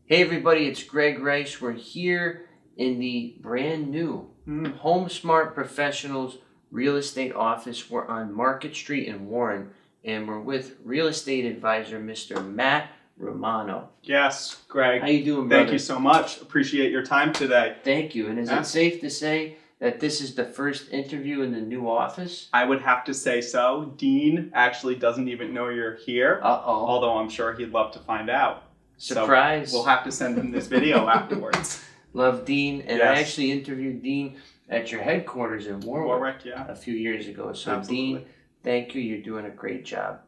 Hey everybody, it's Greg Rice. We're here in the brand new HomeSmart Professionals Real Estate Office. We're on Market Street in Warren, and we're with real estate advisor Mr. Matt Romano. Yes, Greg. How you doing, brother? Thank you so much. Appreciate your time today. Thank you. And is it safe to say that this is the first interview in the new office? I would have to say so. Dean actually doesn't even know you're here. Uh-oh. Although I'm sure he'd love to find out. Surprise. So we'll have to send him this video afterwards. Love Dean. And Yes. I actually interviewed Dean at your headquarters in Warwick a few years ago. So Absolutely. Dean, thank you. You're doing a great job.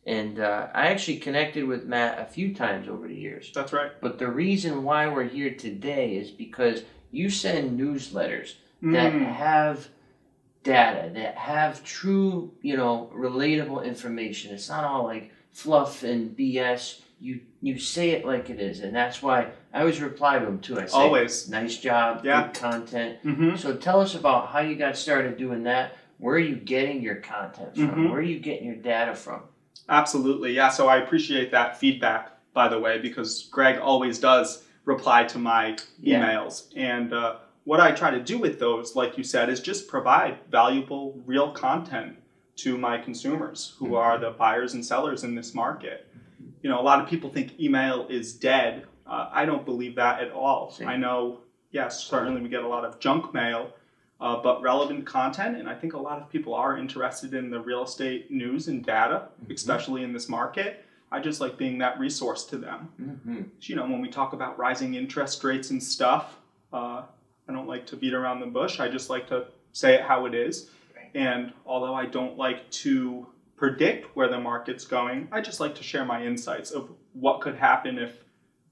And I actually connected with Matt a few times over the years. That's right. But the reason why we're here today is because you send newsletters that have data, that have true, relatable information. It's not all like fluff and BS. You say it like it is, and that's why I always reply to them too. I say, Always. Nice job, Yeah. good content. So tell us about how you got started doing that. Where are you getting your content from? Where are you getting your data from? Absolutely. Yeah. So I appreciate that feedback, by the way, because Greg always does reply to my emails. And what I try to do with those, like you said, is just provide valuable, real content to my consumers who are the buyers and sellers in this market. A lot of people think email is dead. I don't believe that at all. Same. I know, yes, certainly we get a lot of junk mail, but relevant content. And I think a lot of people are interested in the real estate news and data, especially in this market. I just like being that resource to them. When we talk about rising interest rates and stuff, I don't like to beat around the bush. I just like to say it how it is. And although I don't like to predict where the market's going, I just like to share my insights of what could happen if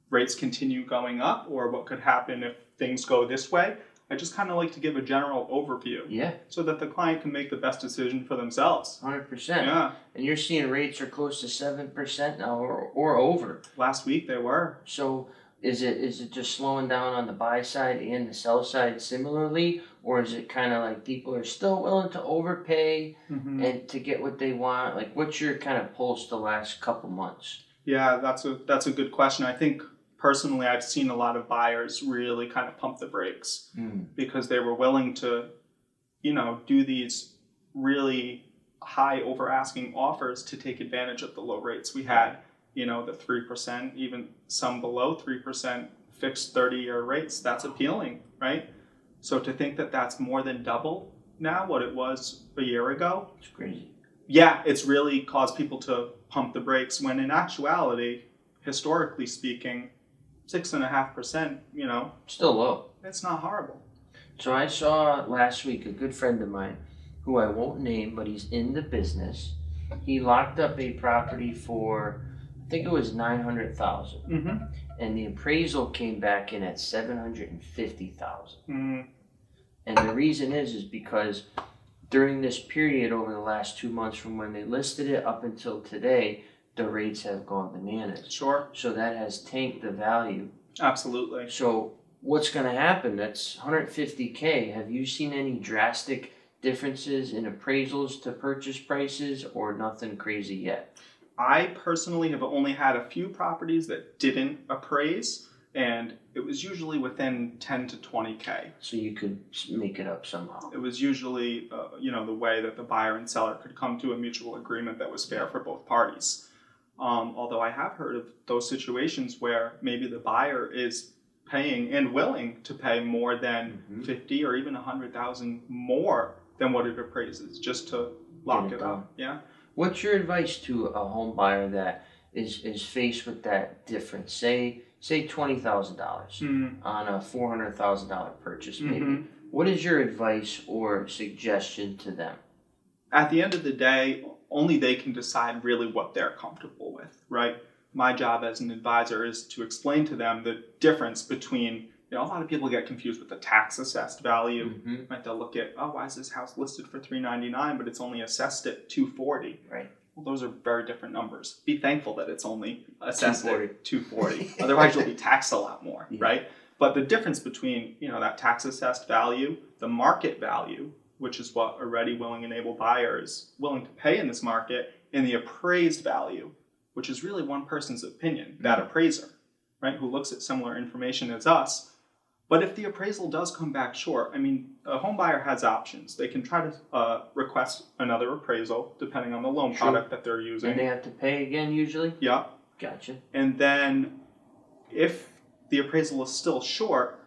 rates continue going up or what could happen if things go this way. I just kind of like to give a general overview so that the client can make the best decision for themselves. 100%. Yeah. And you're seeing rates are close to 7% now or over. Last week they were. So is it just slowing down on the buy side and the sell side similarly, or is it kind of like people are still willing to overpay and to get what they want? Like, what's your kind of pulse the last couple months? Yeah, that's a good question. I think personally I've seen a lot of buyers really kind of pump the brakes because they were willing to, do these really high over asking offers to take advantage of the low rates we had. The 3%, even some below 3% fixed 30-year rates, that's appealing, right? So to think that that's more than double now what it was a year ago. It's crazy. Yeah, it's really caused people to pump the brakes when in actuality, historically speaking, 6.5%, Still low. it's not horrible. So I saw last week a good friend of mine who I won't name, but he's in the business. He locked up a property for, I think it was $900,000, and the appraisal came back in at $750,000. And the reason is because during this period over the last 2 months from when they listed it up until today, the rates have gone bananas. Sure. So that has tanked the value. Absolutely. So what's going to happen? That's $150K. Have you seen any drastic differences in appraisals to purchase prices, or nothing crazy yet? I personally have only had a few properties that didn't appraise, and it was usually within 10 to 20K. So you could make it up somehow. It was usually, the way that the buyer and seller could come to a mutual agreement that was fair for both parties. Although I have heard of those situations where maybe the buyer is paying and willing to pay more than 50 or even 100,000 more than what it appraises just to lock it up. Yeah. What's your advice to a home buyer that is faced with that difference? Say $20,000 on a $400,000 purchase, maybe. What is your advice or suggestion to them? At the end of the day, only they can decide really what they're comfortable with, right? My job as an advisor is to explain to them the difference between, a lot of people get confused with the tax assessed value. Right? They'll look at, why is this house listed for $399, but it's only assessed at $240? Right. Well, those are very different numbers. Be thankful that it's only assessed at $240. Otherwise, you'll be taxed a lot more, right? But the difference between, that tax assessed value, the market value, which is what a ready, willing, and able buyer is willing to pay in this market, and the appraised value, which is really one person's opinion, that appraiser, right, who looks at similar information as us. But if the appraisal does come back short, I mean, a home buyer has options. They can try to request another appraisal depending on the loan product that they're using. And they have to pay again usually? Yeah. Gotcha. And then if the appraisal is still short,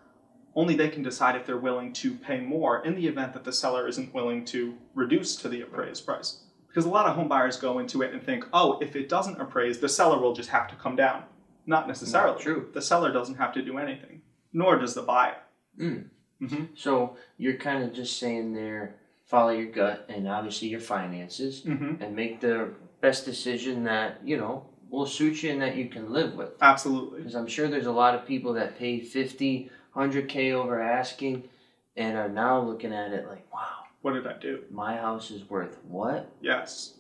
only they can decide if they're willing to pay more in the event that the seller isn't willing to reduce to the appraised price. Because a lot of home buyers go into it and think, oh, if it doesn't appraise, the seller will just have to come down. Not necessarily. Not true. The seller doesn't have to do anything, nor does the buyer. So you're kind of just saying there, follow your gut and obviously your finances and make the best decision that, will suit you and that you can live with. Absolutely. Because I'm sure there's a lot of people that paid 50, 100K over asking and are now looking at it like, wow. What did I do? My house is worth what? Yes.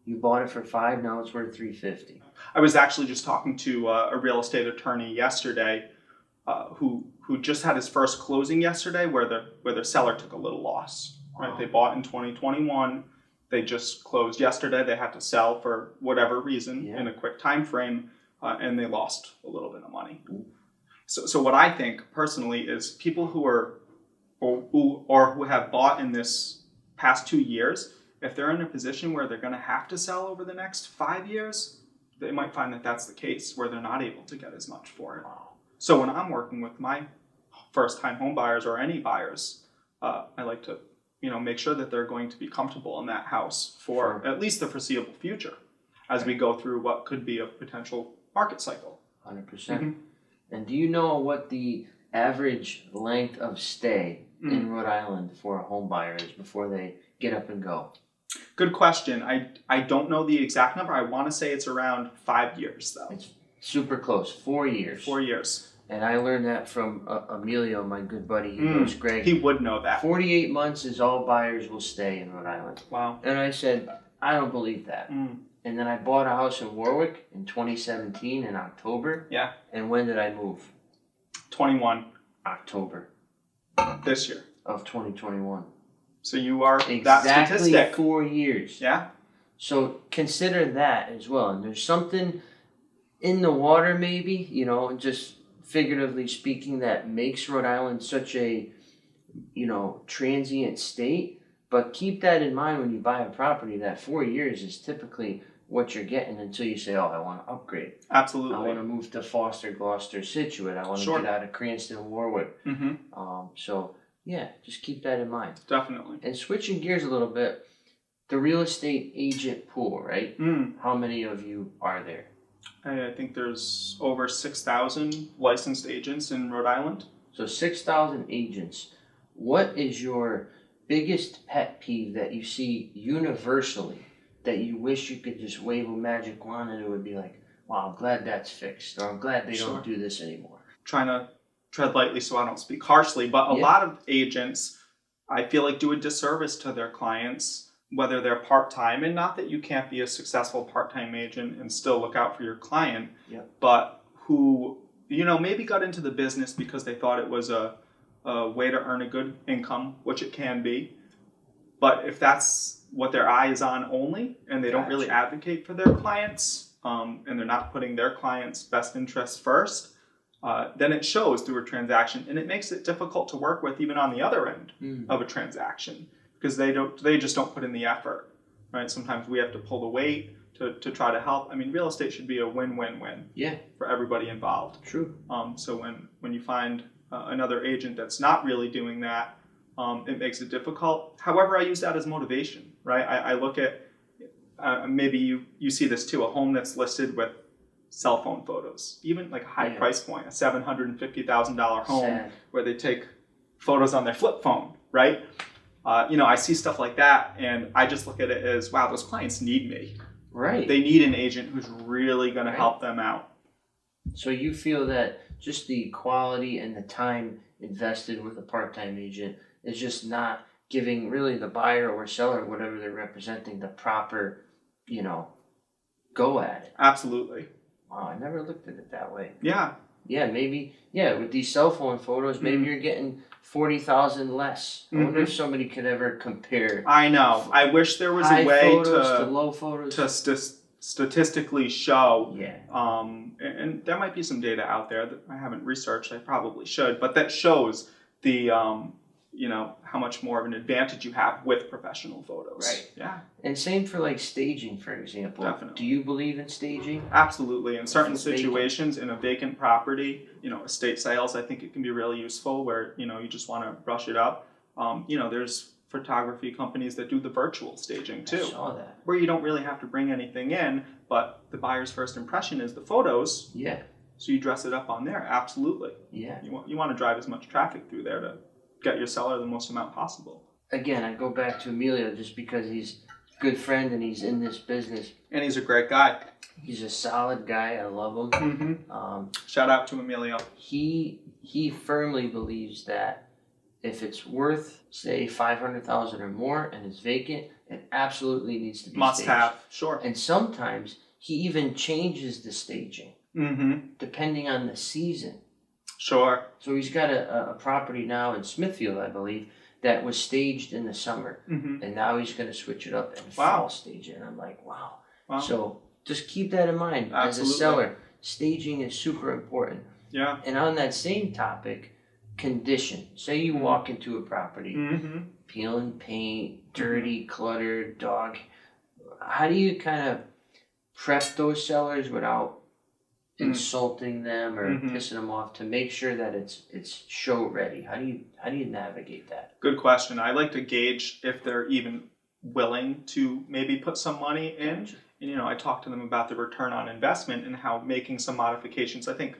You bought it for $5, now it's worth $350. I was actually just talking to a real estate attorney yesterday who just had his first closing yesterday where the seller took a little loss. Right? Wow. They bought in 2021. They just closed yesterday. They had to sell for whatever reason in a quick time frame, and they lost a little bit of money. So what I think personally is people who are who have bought in this past 2 years, if they're in a position where they're going to have to sell over the next 5 years, they might find that that's the case where they're not able to get as much for it. Wow. So when I'm working with my first-time home buyers or any buyers, I like to make sure that they're going to be comfortable in that house for at least the foreseeable future as we go through what could be a potential market cycle. 100%. And do you know what the average length of stay in Rhode Island for a home buyer is before they get up and go? Good question. I don't know the exact number. I want to say it's around 5 years, though. It's super close, 4 years. 4 years. And I learned that from Emilio, my good buddy. He knows Greg. He would know that. 48 months is all buyers will stay in Rhode Island. Wow. And I said, I don't believe that. And then I bought a house in Warwick in 2017 in October. Yeah. And when did I move? 21. October. This year. Of 2021. So you are that Exactly statistic. 4 years. Yeah. So consider that as well. And there's something in the water maybe, just figuratively speaking, that makes Rhode Island such a, transient state. But keep that in mind when you buy a property, that 4 years is typically what you're getting until you say, oh, I want to upgrade. Absolutely. I want to move to Foster, Gloucester, Situate. I want to get out of Cranston, Warwick. So, yeah, just keep that in mind. Definitely. And switching gears a little bit, the real estate agent pool, right? How many of you are there? I think there's over 6,000 licensed agents in Rhode Island. So 6,000 agents. What is your biggest pet peeve that you see universally that you wish you could just wave a magic wand and it would be like, wow, I'm glad that's fixed, or I'm glad they don't do this anymore? Trying to tread lightly so I don't speak harshly, but a lot of agents, I feel like, do a disservice to their clients, whether they're part-time, and not that you can't be a successful part-time agent and still look out for your client, but who, maybe got into the business because they thought it was a way to earn a good income, which it can be. But if that's what their eye is on only, and they don't really advocate for their clients, and they're not putting their clients' best interests first, then it shows through a transaction, and it makes it difficult to work with even on the other end of a transaction, because they just don't put in the effort, right? Sometimes we have to pull the weight to try to help. I mean, real estate should be a win-win-win for everybody involved. True. So when you find another agent that's not really doing that, it makes it difficult. However, I use that as motivation, right? I look at, maybe you see this too, a home that's listed with cell phone photos, even like a high price point, a $750,000 home where they take photos on their flip phone, right? I see stuff like that, and I just look at it as, wow, those clients need me. Right. They need an agent who's really going to help them out. So you feel that just the quality and the time invested with a part-time agent is just not giving really the buyer or seller, whatever they're representing, the proper, go at it. Absolutely. Wow, I never looked at it that way. Yeah. Yeah, maybe. Yeah, with these cell phone photos, maybe you're getting 40,000 less. I wonder if somebody could ever compare. I know. I wish there was a way photos to low photos to statistically show, Yeah. and there might be some data out there that I haven't researched, I probably should, but that shows the, how much more of an advantage you have with professional photos. Right. Yeah. And same for like staging, for example. Definitely. Do you believe in staging? Absolutely. In certain It's vacant. situations, in a vacant property, estate sales, I think it can be really useful where, you just want to brush it up. There's photography companies that do the virtual staging too. I saw that. Where you don't really have to bring anything in, but the buyer's first impression is the photos. Yeah. So you dress it up on there. Absolutely. Yeah. You want to drive as much traffic through there to get your seller the most amount possible. Again, I go back to Emilio just because he's a good friend and he's in this business. And he's a great guy. He's a solid guy. I love him. Mm-hmm. Shout out to Emilio. He firmly believes that if it's worth, say, $500,000 or more and it's vacant, it absolutely needs to be Must staged. have, sure. And sometimes he even changes the staging depending on the season. Sure. So he's got a property now in Smithfield, I believe, that was staged in the summer, and now he's going to switch it up and fall stage it. And I'm like, wow. So just keep that in mind. Absolutely. As a seller. Staging is super important. Yeah. And on that same topic, condition. Say you walk into a property, peeling paint, dirty, cluttered, dog. How do you kind of prep those sellers without insulting them or pissing them off to make sure that it's show ready? How do you navigate that? Good question. I like to gauge if they're even willing to maybe put some money in. And, I talk to them about the return on investment and how making some modifications. I think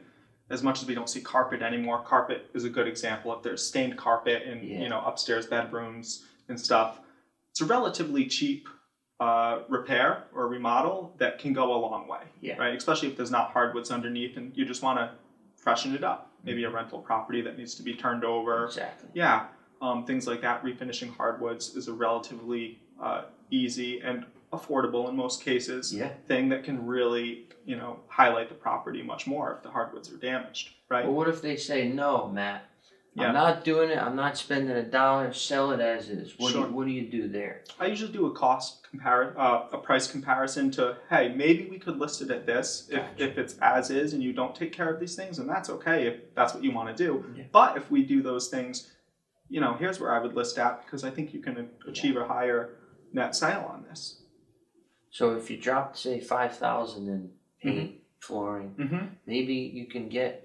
as much as we don't see carpet anymore, carpet is a good example. If there's stained carpet in, upstairs bedrooms and stuff, it's a relatively cheap repair or remodel that can go a long way, right? Especially if there's not hardwoods underneath and you just want to freshen it up. Maybe a rental property that needs to be turned over. Exactly. Yeah, things like that. Refinishing hardwoods is a relatively easy and affordable in most cases thing that can really, highlight the property much more if the hardwoods are damaged, right? Well, what if they say, no, Matt, I'm not doing it, I'm not spending $1, sell it as is. What do you do there? I usually do a price comparison to, hey, maybe we could list it at this if it's as is and you don't take care of these things, and that's okay if that's what you want to do. Yeah. But if we do those things, here's where I would list at because I think you can achieve a higher net sale on this. So if you dropped, say, $5,000 in paint, flooring, maybe you can get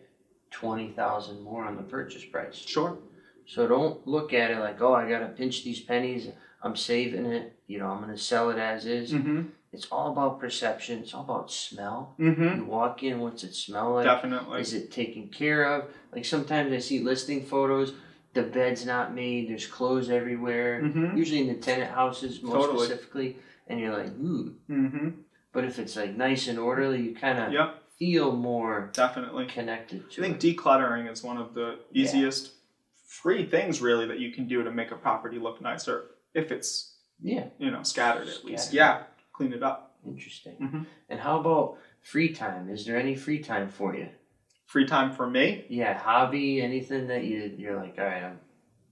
$20,000 more on the purchase price. Sure. So don't look at it like, oh, I gotta pinch these pennies. I'm saving it. I'm gonna sell it as is. It's all about perception. It's all about smell. You walk in, what's it smell like? Definitely. Is it taken care of? Like sometimes I see listing photos. The bed's not made. There's clothes everywhere. Usually in the tenant houses, more specifically. And you're like, ooh. But if it's like nice and orderly, you kind of feel more connected to it. I think decluttering is one of the easiest free things really that you can do to make a property look nicer if it's scattered at least. Yeah, clean it up. Interesting. And how about free time? Is there any free time for you? Free time for me? Yeah, hobby, anything that you're like, all right, I'm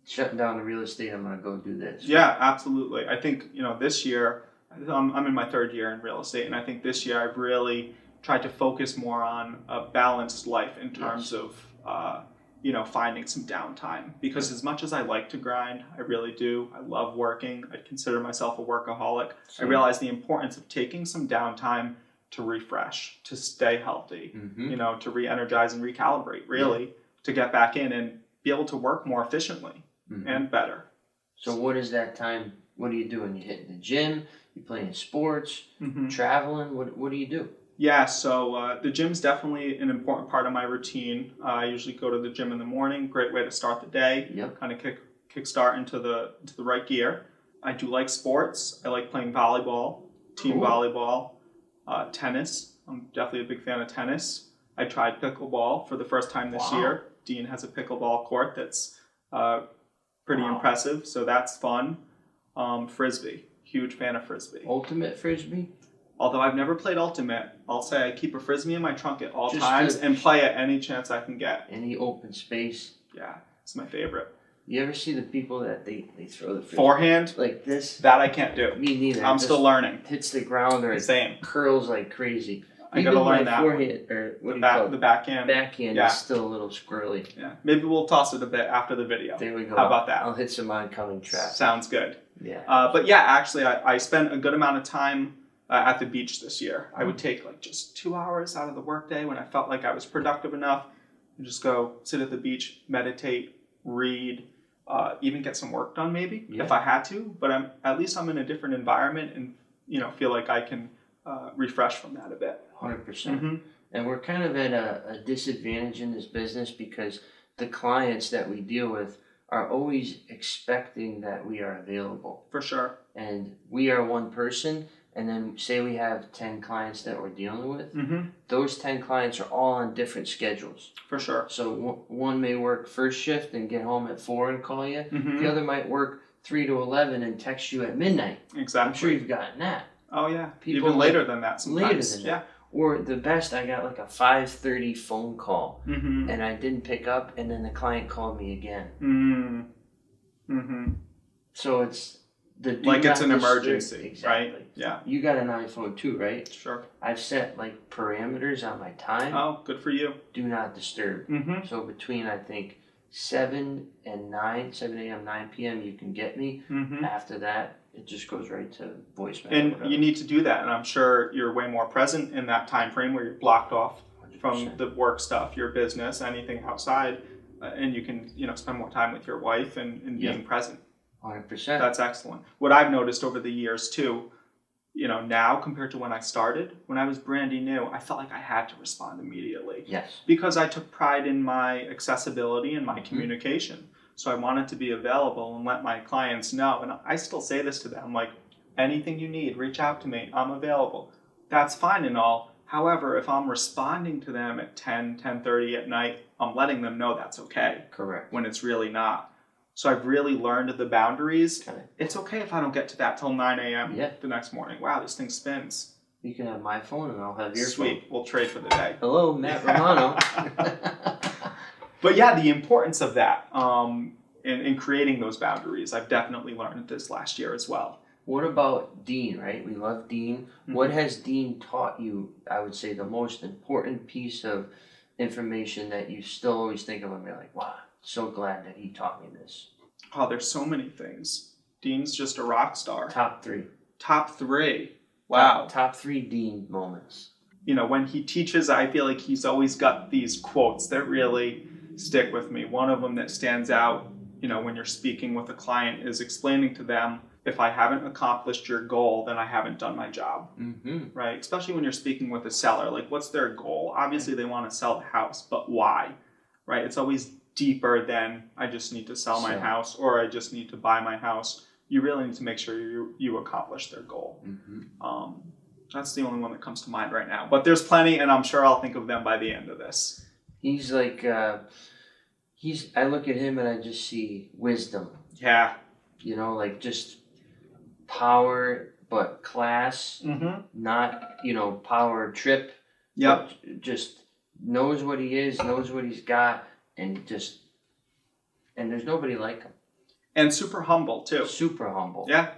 shutting down the real estate, I'm going to go do this. Yeah, absolutely. I think, this year, I'm in my third year in real estate, and I think this year I've really tried to focus more on a balanced life in terms of, finding some downtime. Because as much as I like to grind, I really do. I love working. I consider myself a workaholic. I realize the importance of taking some downtime to refresh, to stay healthy, to re-energize and recalibrate, really, to get back in and be able to work more efficiently and better. So what is that time? What are you doing? You hitting the gym? You playing sports? Traveling? What do you do? Yeah, so the gym's definitely an important part of my routine. I usually go to the gym in the morning. Great way to start the day. Kind of kickstart into the right gear. I do like sports. I like playing volleyball, team volleyball, tennis. I'm definitely a big fan of tennis. I tried pickleball for the first time this year. Dean has a pickleball court that's pretty impressive, so that's fun. Frisbee. Huge fan of Frisbee. Ultimate Frisbee? Although I've never played Ultimate, I'll say I keep a Frisbee in my trunk at all times and play at any chance I can get. Any open space? Yeah, it's my favorite. You ever see the people that they throw the frisbee Forehand, like this? that I can't do. Me neither. I'm It still just learning. hits the ground or it Same. curls like crazy. I Even gotta learn my that. forehand, or what do you call it? The backhand. Backhand Yeah. is still a little squirrely. Yeah. Maybe we'll toss it a bit after the video. There we go. How about that? I'll hit some oncoming traffic. Sounds good. Yeah. But yeah, actually, I spent a good amount of time at the beach this year. I would take like just 2 hours out of the workday when I felt like I was productive enough and just go sit at the beach, meditate, read, even get some work done maybe if I had to. But at least I'm in a different environment and feel like I can refresh from that a bit. 100%. And we're kind of at a disadvantage in this business because the clients that we deal with are always expecting that we are available. For sure. And we are one person, and then say we have 10 clients that we're dealing with. Those 10 clients are all on different schedules. For sure. So one may work first shift and get home at 4 and call you. Mm-hmm. The other might work 3 to 11 and text you at midnight. Exactly. I'm sure you've gotten that. Oh yeah. People even later than that sometimes. Later than that. Or the best, I got like a 5:30 phone call, and I didn't pick up, and then the client called me again. So it's the like it's an emergency, exactly. Right? Yeah. You got an iPhone too, right? Sure. I've set like parameters on my time. Oh, good for you. Do not disturb. So between I think 7 and 9, 7 a.m., 9 p.m. you can get me. After that, it just goes right to voicemail. And you need to do that, and I'm sure you're way more present in that time frame where you're blocked off 100%. From the work stuff, your business, anything outside, and you can spend more time with your wife and being present. 100%. That's excellent. What I've noticed over the years too, now compared to when I started, when I was brandy new, I felt like I had to respond immediately. Yes. Because I took pride in my accessibility and my communication. So I wanted to be available and let my clients know. And I still say this to them, like, anything you need, reach out to me. I'm available. That's fine and all. However, if I'm responding to them at 10, 10:30 at night, I'm letting them know that's okay. Correct. When it's really not. So I've really learned the boundaries. Okay. It's okay if I don't get to that till 9 a.m. Yeah. the next morning. Wow, this thing spins. You can have my phone and I'll have your Sweet. phone. We'll trade for the day. Hello, Matt Romano. But yeah, the importance of that in creating those boundaries, I've definitely learned this last year as well. What about Dean, right? We love Dean. What has Dean taught you, I would say, the most important piece of information that you still always think of and you're like, wow, so glad that he taught me this? Oh, there's so many things. Dean's just a rock star. Top 3. Top 3. Wow. Top 3 Dean moments. When he teaches, I feel like he's always got these quotes that really stick with me. One of them that stands out, when you're speaking with a client is explaining to them, if I haven't accomplished your goal, then I haven't done my job, right? Especially when you're speaking with a seller, like what's their goal? Obviously they want to sell the house, but why, right? It's always deeper than I just need to sell my house or I just need to buy my house. You really need to make sure you accomplish their goal. That's the only one that comes to mind right now, but there's plenty and I'm sure I'll think of them by the end of this. He's like, I look at him and I just see wisdom. Yeah. Like just power, but class, not, power trip. Yep. Just knows what he is, knows what he's got, and there's nobody like him. And super humble too. Super humble. Yeah.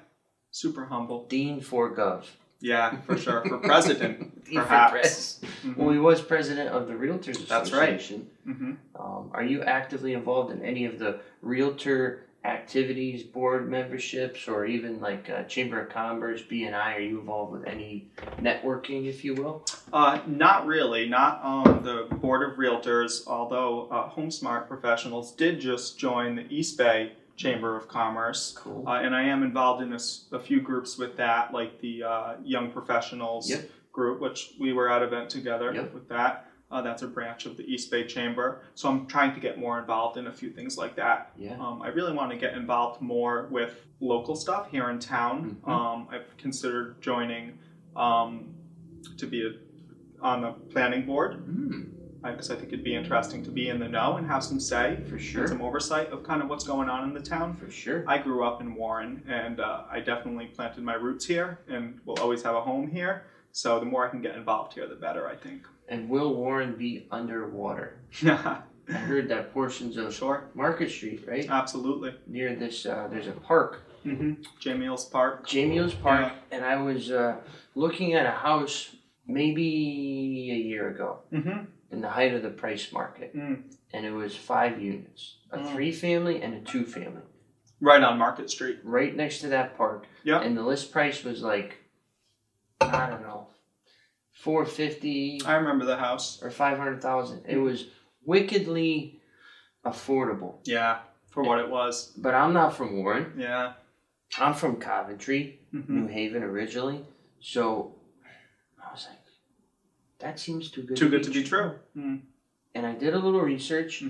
Super humble. Dean for Gov. Yeah, for sure. For president, perhaps. Well, he was president of the Realtors Association. That's right. Are you actively involved in any of the realtor activities, board memberships, or even like Chamber of Commerce, B&I? Are you involved with any networking, if you will? Not really. Not on the board of realtors, although HomeSmart professionals did just join the East Bay Chamber of Commerce. Cool. And I am involved in a few groups with that, like the Young Professionals group, which we were at an event together with that. That's a branch of the East Bay Chamber. So I'm trying to get more involved in a few things like that. Yeah. I really want to get involved more with local stuff here in town. I've considered joining to be on the planning board. Because I think it'd be interesting to be in the know and have some say. For sure. And some oversight of kind of what's going on in the town. For sure. I grew up in Warren and I definitely planted my roots here and will always have a home here. So the more I can get involved here, the better, I think. And will Warren be underwater? I heard that portions of Sure. Market Street, right? Absolutely. Near this, there's a park. Jamie's Park. Jamie's Park, and I was looking at a house maybe a year ago in the height of the price market, and it was 5 units, a 3-family and a 2-family. Right on Market Street. Right next to that park. Yeah. And the list price was like, I don't know, $450. I remember the house. Or $500,000. It was wickedly affordable. Yeah, for what it was. But I'm not from Warren. Yeah. I'm from Coventry, New Haven originally. So I was like, that seems too good. Too good to be true. And I did a little research.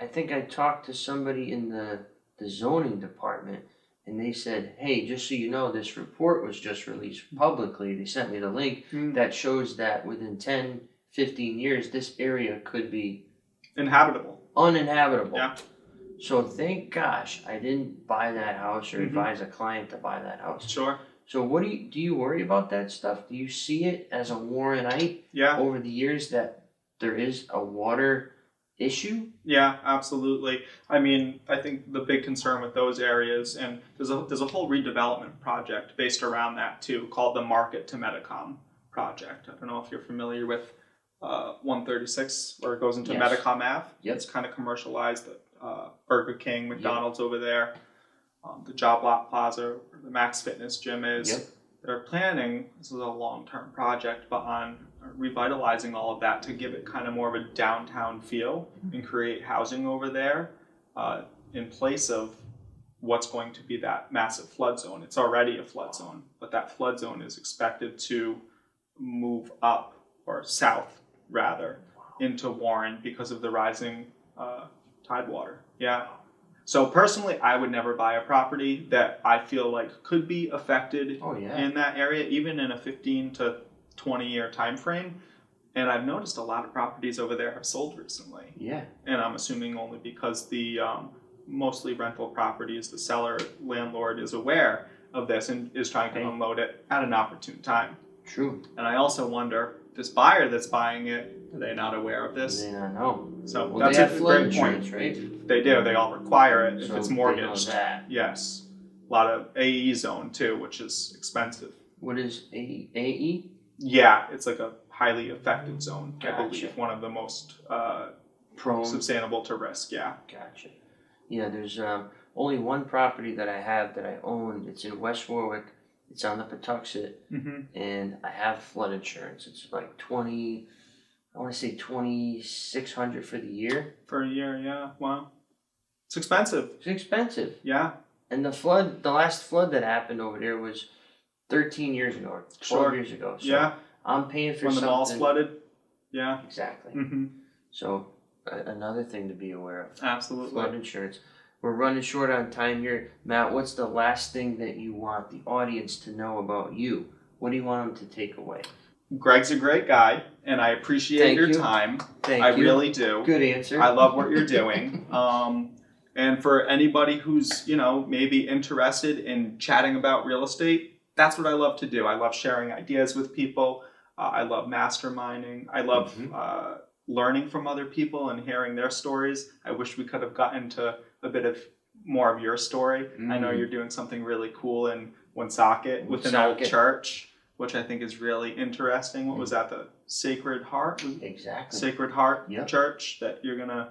I think I talked to somebody in the zoning department, and they said, hey, just so you know, this report was just released publicly. They sent me the link that shows that within 10, 15 years, this area could be uninhabitable. Yeah. So thank gosh I didn't buy that house or advise a client to buy that house. Sure. So what do you worry about that stuff? Do you see it as a Warrenite over the years that there is a water issue? Yeah, absolutely. I mean, I think the big concern with those areas, and there's a whole redevelopment project based around that too, called the Market to Metacom project. I don't know if you're familiar with 136, where it goes into Metacom Ave. Yep. It's kind of commercialized. Burger King, McDonald's over there, the Job Lot Plaza, where the Max Fitness gym is. Yep. They're planning, this is a long-term project, but on revitalizing all of that to give it kind of more of a downtown feel and create housing over there in place of what's going to be that massive flood zone. It's already a flood zone, but that flood zone is expected to move up, or south rather, into Warren because of the rising tidewater. Yeah. So personally, I would never buy a property that I feel like could be affected in that area, even in a 15 to 20 year time frame. And I've noticed a lot of properties over there have sold recently. Yeah. And I'm assuming only because the mostly rental properties, the seller, landlord is aware of this and is trying to unload it at an opportune time. True. And I also wonder, this buyer that's buying it, are they not aware of this? They not know. So well, that's they have a flood great insurance, point. right? They do. They all require it if So it's they mortgaged. know that. Yes. A lot of AE zone too, which is expensive. What is AE? Yeah, it's like a highly affected zone. Gotcha. I believe one of the most Prone. sustainable to risk. Yeah. Gotcha. Yeah, there's only one property that I have that I own. It's in West Warwick. It's on the Patuxent, and I have flood insurance. It's like I want to say $2,600 for the year. For a year, yeah. Wow. It's expensive. It's expensive. Yeah. And the last flood that happened over there was 13 years ago, or 12 years ago. So yeah. I'm paying for when something. the mall's flooded. Yeah. Exactly. Mm-hmm. So another thing to be aware of. Absolutely. Flood insurance. We're running short on time here. Matt, what's the last thing that you want the audience to know about you? What do you want them to take away? Greg's a great guy, and I appreciate your time. Thank I you. really do. Good answer. I love what you're doing. And for anybody who's, maybe interested in chatting about real estate, that's what I love to do. I love sharing ideas with people. I love masterminding. I love learning from other people and hearing their stories. I wish we could have gotten to a bit of more of your story. I know you're doing something really cool in Woonsocket with an old church, which I think is really interesting. What was that? The Sacred Heart? Exactly. Sacred Heart Church that you're going to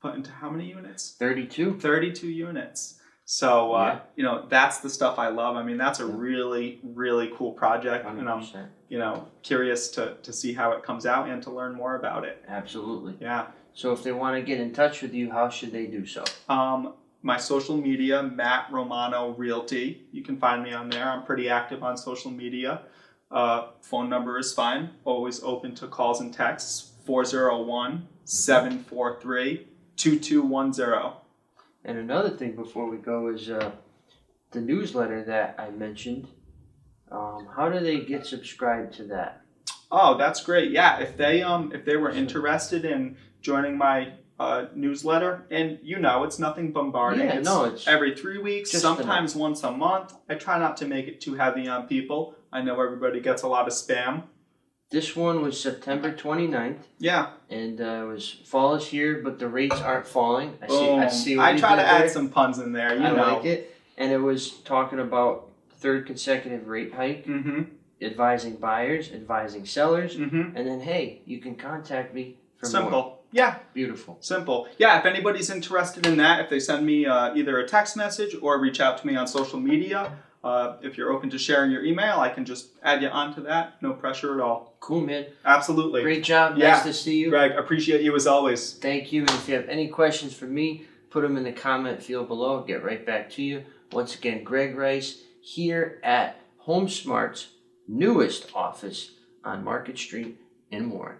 put into how many units? 32. 32 units. So, that's the stuff I love. I mean, that's a really, really cool project. 100%. And I'm, curious to see how it comes out and to learn more about it. Absolutely. Yeah. So if they want to get in touch with you, how should they do so? My social media, Matt Romano Realty. You can find me on there. I'm pretty active on social media. Phone number is fine. Always open to calls and texts. 401-743-2210. And another thing before we go is the newsletter that I mentioned. How do they get subscribed to that? Oh, that's great. Yeah, if they were interested in joining my newsletter, and it's nothing bombarding. It's every 3 weeks, sometimes once a month. I try not to make it too heavy on people. I know everybody gets a lot of spam, This one was September 29th, Yeah. and it was fall is here, but the rates aren't falling. I see Boom. what I you try did to add there. some puns in there. You I know. like it. And it was talking about third consecutive rate hike, Mm-hmm. advising buyers, advising sellers, Mm-hmm. and then hey, you can contact me for Simple. more. Yeah. Beautiful. Simple. Yeah. If anybody's interested in that, if they send me either a text message or reach out to me on social media, if you're open to sharing your email, I can just add you onto that. No pressure at all. Cool, man. Absolutely. Great job. Yeah. Nice to see you. Greg, appreciate you as always. Thank you. And if you have any questions for me, put them in the comment field below. I'll get right back to you. Once again, Greg Rice here at HomeSmart's newest office on Market Street in Warren.